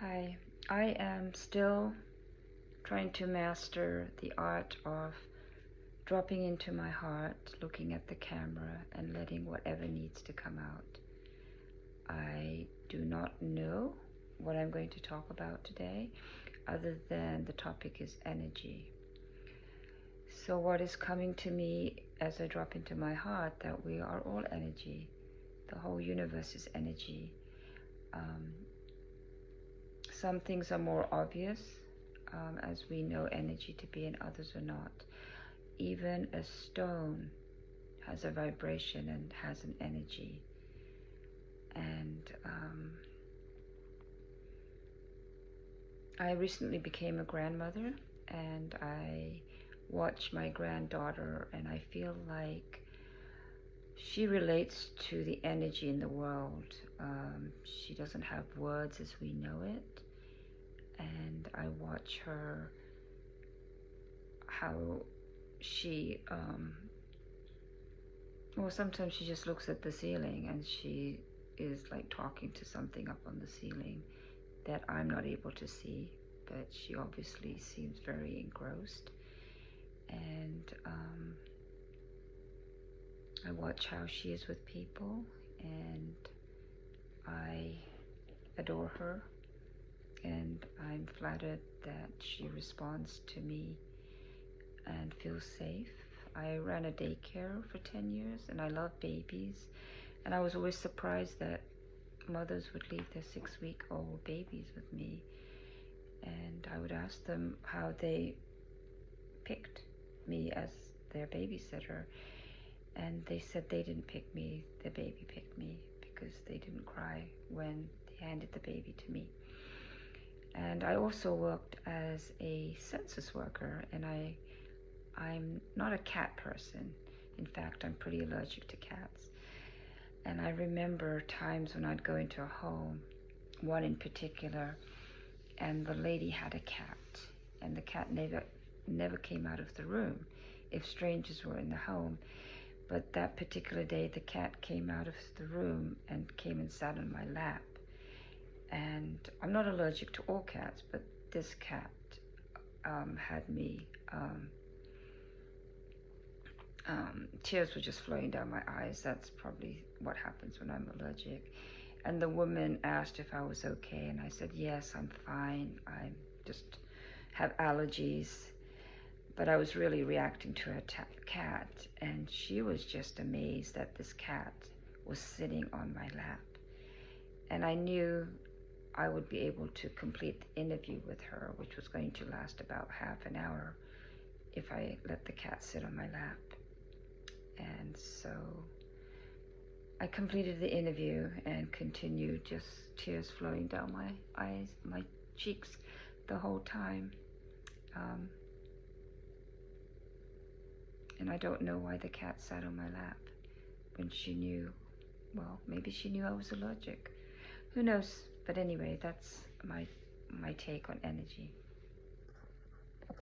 Hi, I am still trying to master the art of dropping into my heart, looking at the camera, and letting whatever needs to come out. I do not know what I'm going to talk about today, other than the topic is energy. So, what is coming to me as I drop into my heart that we are all energy, the whole universe is energy. Um, some things are more obvious, as we know energy to be, and others are not. Even a stone has a vibration and has an energy. And I recently became a grandmother, and I watch my granddaughter, and I feel like she relates to the energy in the world. She doesn't have words as we know it, and I watch her, how she well, sometimes she just looks at the ceiling and she is like talking to something up on the ceiling that I'm not able to see, but she obviously seems very engrossed. And I watch how she is with people, and I adore her, and I'm flattered that she responds to me and feels safe. I ran a daycare for 10 years, and I love babies, and I was always surprised that mothers would leave their 6-week-old babies with me, and I would ask them how they picked me as their babysitter, and they said they didn't pick me, the baby picked me, because they didn't cry when they handed the baby to me. And I also worked as a census worker, and I'm not a cat person. In fact, I'm pretty allergic to cats. And I remember times when I'd go into a home, one in particular, and the lady had a cat, and the cat never came out of the room if strangers were in the home. But that particular day, the cat came out of the room and came and sat on my lap. And I'm not allergic to all cats, but this cat had me, tears were just flowing down my eyes. That's probably what happens when I'm allergic. And the woman asked if I was okay, and I said, yes, I'm fine. I just have allergies. But I was really reacting to her cat, and she was just amazed that this cat was sitting on my lap. And I knew I would be able to complete the interview with her, which was going to last about half an hour, if I let the cat sit on my lap. And so I completed the interview and continued, just tears flowing down my eyes, my cheeks the whole time. And I don't know why the cat sat on my lap when she knew, well, maybe she knew I was allergic. Who knows? But anyway, that's my take on energy.